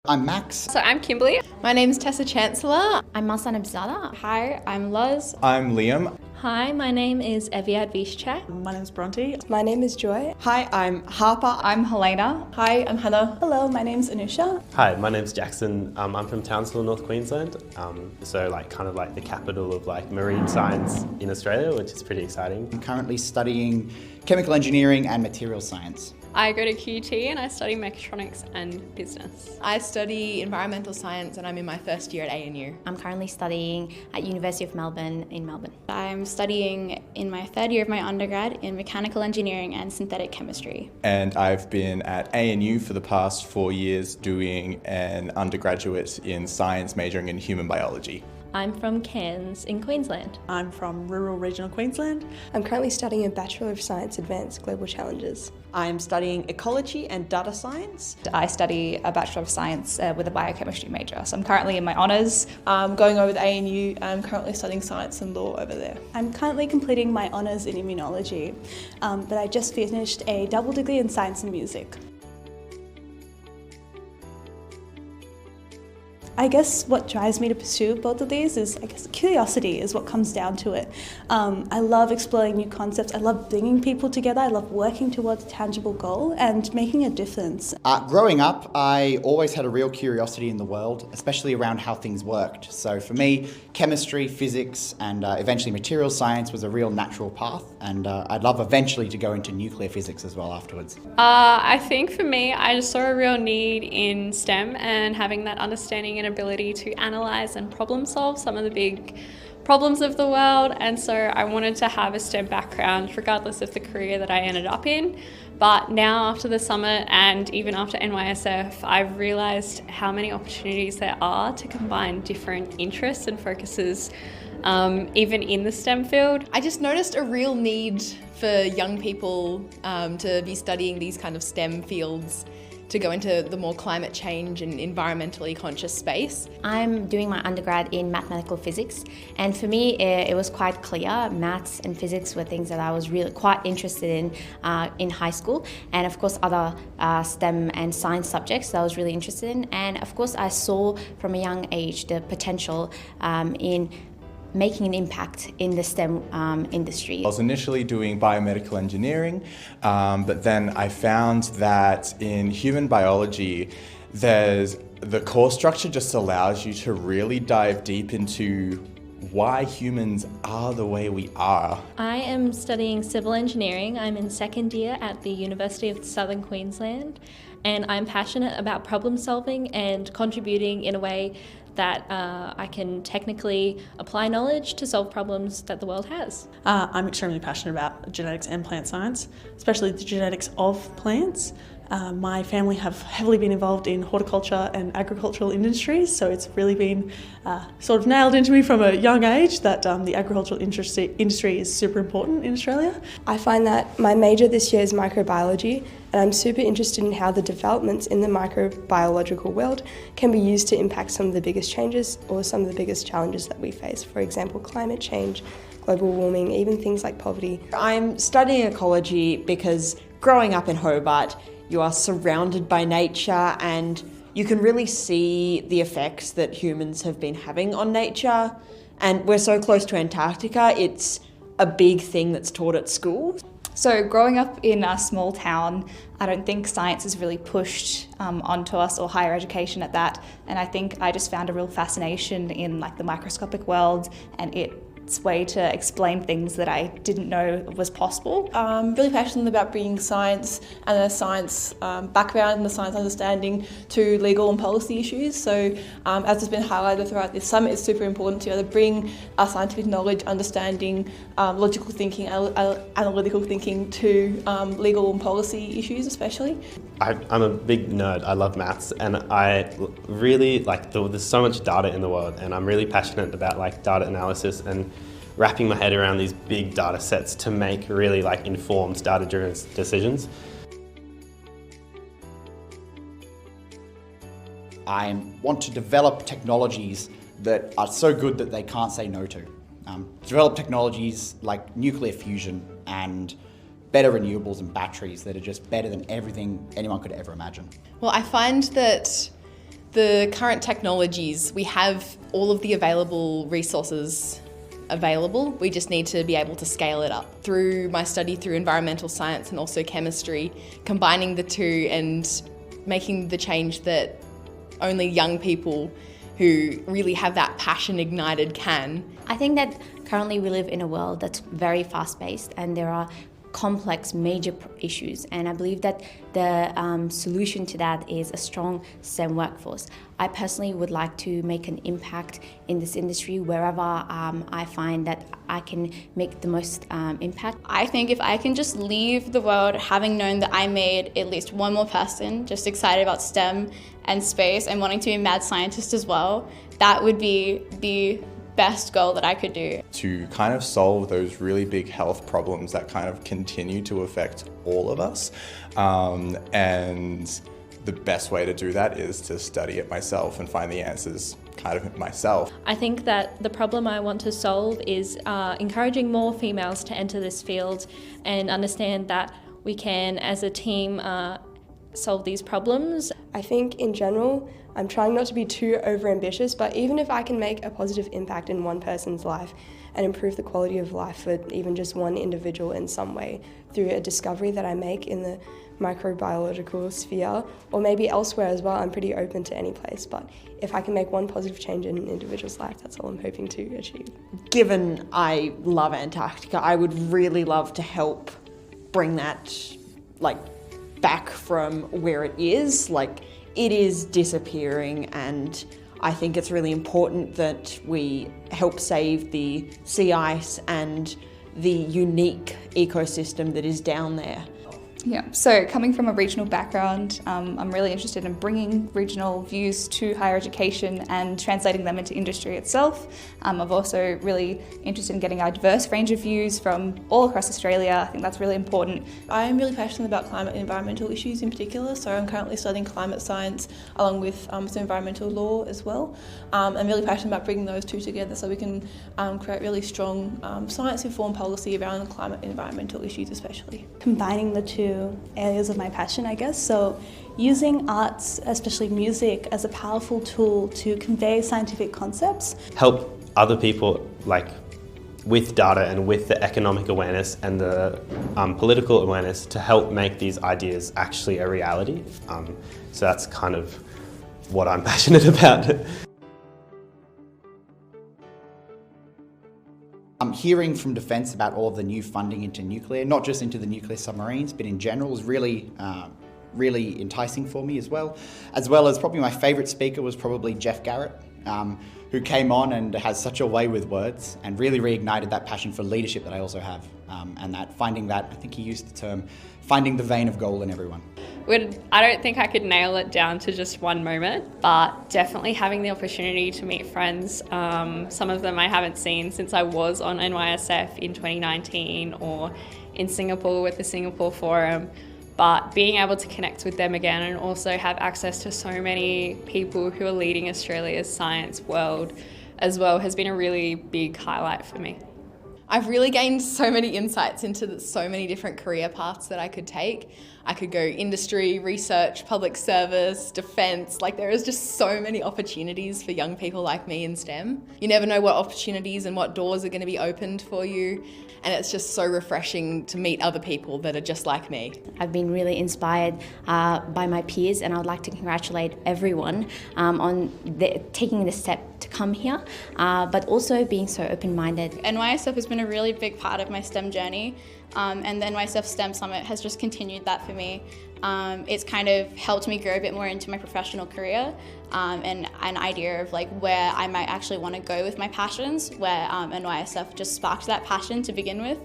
I'm Max. So I'm Kimberley. My name's Tessa Chancellor. I'm Mahsa. Hi, I'm Luz. I'm Liam. Hi, my name is Eviad Vishchak. My name's Bronte. My name is Joy. Hi, I'm Harper. I'm Helena. Hi, I'm Hannah. Hello, my name's Anusha. Hi, my name's Jackson. I'm from Townsville, North Queensland. So kind of the capital of marine science in Australia, which is pretty exciting. I'm currently studying chemical engineering and material science. I go to QT and I study mechatronics and business. I study environmental science and I'm in my first year at ANU. I'm currently studying at University of Melbourne in Melbourne. I'm studying in my third year of my undergrad in mechanical engineering and synthetic chemistry. And I've been at ANU for the past 4 years doing an undergraduate in science majoring in human biology. I'm from Cairns in Queensland. I'm from rural regional Queensland. I'm currently studying a Bachelor of Science Advanced Global Challenges. I'm studying ecology and data science. I study a Bachelor of Science with a biochemistry major. So I'm currently in my honours. Going over to ANU, I'm currently studying science and law over there. I'm currently completing my honours in immunology, but I just finished a double degree in science and music. I guess what drives me to pursue both of these is, curiosity is what comes down to it. I love exploring new concepts. I love bringing people together. I love working towards a tangible goal and making a difference. Growing up, I always had a real curiosity in the world, especially around how things worked. So for me, chemistry, physics, and eventually material science was a real natural path. And I'd love eventually to go into nuclear physics as well afterwards. I think for me, I just saw a real need in STEM and having that understanding and ability to analyse and problem solve some of the big problems of the world, and so I wanted to have a STEM background regardless of the career that I ended up in. But now after the summit and even after NYSF, I've realised how many opportunities there are to combine different interests and focuses even in the STEM field. I just noticed a real need for young people to be studying these kind of STEM fields, to go into the more climate change and environmentally conscious space. I'm doing my undergrad in mathematical physics, and for me it was quite clear. Maths and physics were things that I was really quite interested in high school, and of course other STEM and science subjects that I was really interested in. And of course I saw from a young age the potential in making an impact in the STEM industry. I was initially doing biomedical engineering, but then I found that in human biology, the course structure just allows you to really dive deep into why humans are the way we are. I am studying civil engineering. I'm in second year at the University of Southern Queensland, and I'm passionate about problem solving and contributing in a way that I can technically apply knowledge to solve problems that the world has. I'm extremely passionate about genetics and plant science, especially the genetics of plants. My family have heavily been involved in horticulture and agricultural industries, so it's really been sort of nailed into me from a young age that the agricultural industry is super important in Australia. I find that my major this year is microbiology, and I'm super interested in how the developments in the microbiological world can be used to impact some of the biggest changes or some of the biggest challenges that we face. For example, climate change, global warming, even things like poverty. I'm studying ecology because growing up in Hobart, you are surrounded by nature and you can really see the effects that humans have been having on nature. And we're so close to Antarctica, it's a big thing that's taught at school. So growing up in a small town, I don't think science is really pushed onto us, or higher education at that. And I think I just found a real fascination in the microscopic world and its way to explain things that I didn't know was possible. I'm really passionate about bringing science and a science background and a science understanding to legal and policy issues. So as has been highlighted throughout this summit, it's super important to bring our scientific knowledge, understanding, logical thinking, analytical thinking to legal and policy issues especially. I'm a big nerd. I love maths, and I really there's so much data in the world, and I'm really passionate about data analysis and wrapping my head around these big data sets to make really informed data-driven decisions. I want to develop technologies that are so good that they can't say no to. Develop technologies like nuclear fusion and better renewables and batteries that are just better than everything anyone could ever imagine. Well, I find that The current technologies, we have all of the available resources available. We just need to be able to scale it up. Through my study through environmental science and also chemistry, combining the two and making the change that only young people who really have that passion ignited can. I think that currently we live in a world that's very fast-paced and there are complex major issues, and I believe that the solution to that is a strong STEM workforce. I personally would like to make an impact in this industry wherever I find that I can make the most impact. I think if I can just leave the world having known that I made at least one more person just excited about STEM and space and wanting to be a mad scientist as well, that would be the best goal that I could do. To kind of solve those really big health problems that kind of continue to affect all of us. And the best way to do that is to study it myself and find the answers kind of myself. I think that the problem I want to solve is encouraging more females to enter this field and understand that we can, as a team, solve these problems. I think in general, I'm trying not to be too overambitious, but even if I can make a positive impact in one person's life and improve the quality of life for even just one individual in some way through a discovery that I make in the microbiological sphere or maybe elsewhere as well, I'm pretty open to any place. But if I can make one positive change in an individual's life, that's all I'm hoping to achieve. Given I love Antarctica, I would really love to help bring that back from where it is. It is disappearing, and I think it's really important that we help save the sea ice and the unique ecosystem that is down there. Yeah, so coming from a regional background, I'm really interested in bringing regional views to higher education and translating them into industry itself. I'm also really interested in getting a diverse range of views from all across Australia. I think that's really important. I'm really passionate about climate and environmental issues in particular, so I'm currently studying climate science along with some environmental law as well. I'm really passionate about bringing those two together so we can create really strong science-informed policy around climate and environmental issues especially. Combining the two areas of my passion, I guess. So using arts, especially music, as a powerful tool to convey scientific concepts. Help other people with data and with the economic awareness and the political awareness to help make these ideas actually a reality. So that's kind of what I'm passionate about. I'm hearing from Defence about all of the new funding into nuclear, not just into the nuclear submarines, but in general, is really enticing for me as well as probably my favourite speaker was probably Jeff Garrett, who came on and has such a way with words and really reignited that passion for leadership that I also have, and that finding that, I think he used the term, finding the vein of gold in everyone. I don't think I could nail it down to just one moment, but definitely having the opportunity to meet friends. Some of them I haven't seen since I was on NYSF in 2019 or in Singapore with the Singapore Forum, but being able to connect with them again and also have access to so many people who are leading Australia's science world as well has been a really big highlight for me. I've really gained so many insights into so many different career paths that I could take. I could go industry, research, public service, defence. There is just so many opportunities for young people like me in STEM. You never know what opportunities and what doors are going to be opened for you. And it's just so refreshing to meet other people that are just like me. I've been really inspired by my peers, and I would like to congratulate everyone on taking the step to come here, but also being so open-minded. NYSF has been a really big part of my STEM journey, and the NYSF STEM Summit has just continued that for me. It's kind of helped me grow a bit more into my professional career and an idea of where I might actually want to go with my passions, where NYSF just sparked that passion to begin with.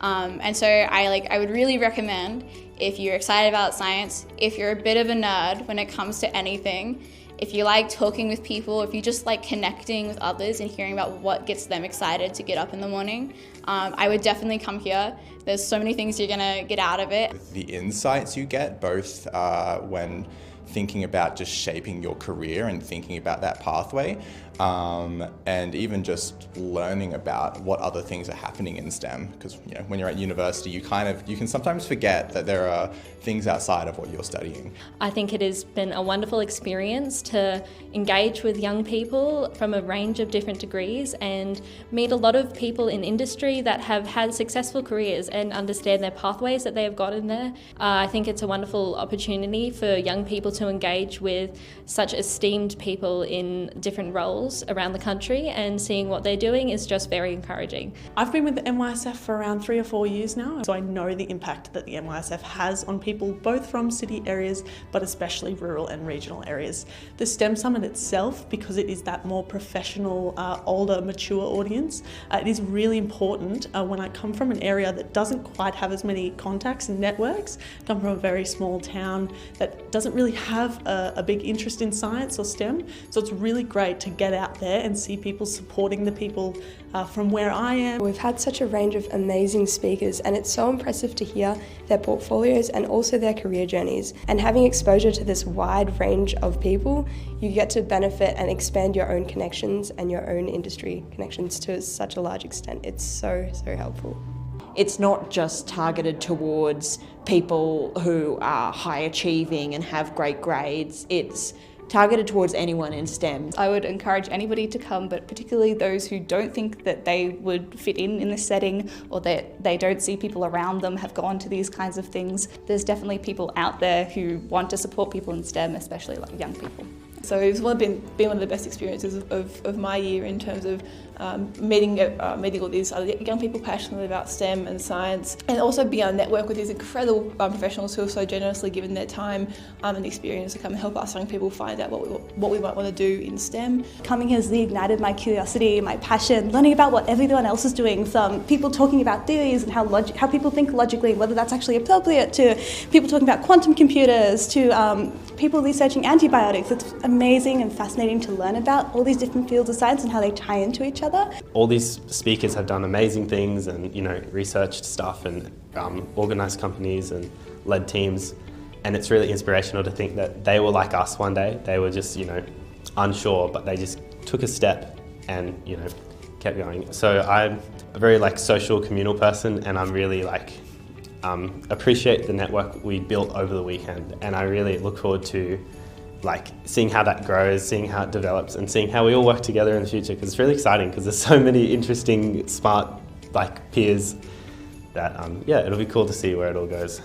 And so I would really recommend, if you're excited about science, if you're a bit of a nerd when it comes to anything, if you like talking with people, if you just like connecting with others and hearing about what gets them excited to get up in the morning, I would definitely come here. There's so many things you're gonna get out of it. The insights you get, both when thinking about just shaping your career and thinking about that pathway, and even just learning about what other things are happening in STEM. Because when you're at university, you can sometimes forget that there are things outside of what you're studying. I think it has been a wonderful experience to engage with young people from a range of different degrees and meet a lot of people in industry that have had successful careers and understand their pathways that they have got in there. I think it's a wonderful opportunity for young people to engage with such esteemed people in different roles around the country, and seeing what they're doing is just very encouraging. I've been with the NYSF for around 3 or 4 years now, so I know the impact that the NYSF has on people both from city areas but especially rural and regional areas. The STEM Summit itself, because it is that more professional, older, mature audience, it is really important when I come from an area that doesn't quite have as many contacts and networks. I come from a very small town that doesn't really have a big interest in science or STEM, so it's really great to get out there and see people supporting the people from where I am. We've had such a range of amazing speakers, and it's so impressive to hear their portfolios and also their career journeys. And having exposure to this wide range of people, you get to benefit and expand your own connections and your own industry connections to such a large extent. It's so helpful. It's not just targeted towards people who are high achieving and have great grades. It's targeted towards anyone in STEM. I would encourage anybody to come, but particularly those who don't think that they would fit in this setting, or that they don't see people around them have gone to these kinds of things. There's definitely people out there who want to support people in STEM, especially like young people. So it's been one of the best experiences of my year in terms of meeting all these other young people passionate about STEM and science, and also being able to network with these incredible professionals who have so generously given their time and experience to come and help us young people find out what we might want to do in STEM. Coming here has reignited my curiosity, my passion, learning about what everyone else is doing, from people talking about theories and how people think logically, whether that's actually appropriate, to people talking about quantum computers, to people researching antibiotics. It's amazing and fascinating to learn about all these different fields of science and how they tie into each other. All these speakers have done amazing things and researched stuff and organised companies and led teams, and it's really inspirational to think that they were like us one day. They were just unsure, but they just took a step and kept going. So I'm a very social communal person, and I'm really appreciate the network we built over the weekend, and I really look forward to seeing how that grows, seeing how it develops, and seeing how we all work together in the future, because it's really exciting, because there's so many interesting, smart peers that it'll be cool to see where it all goes.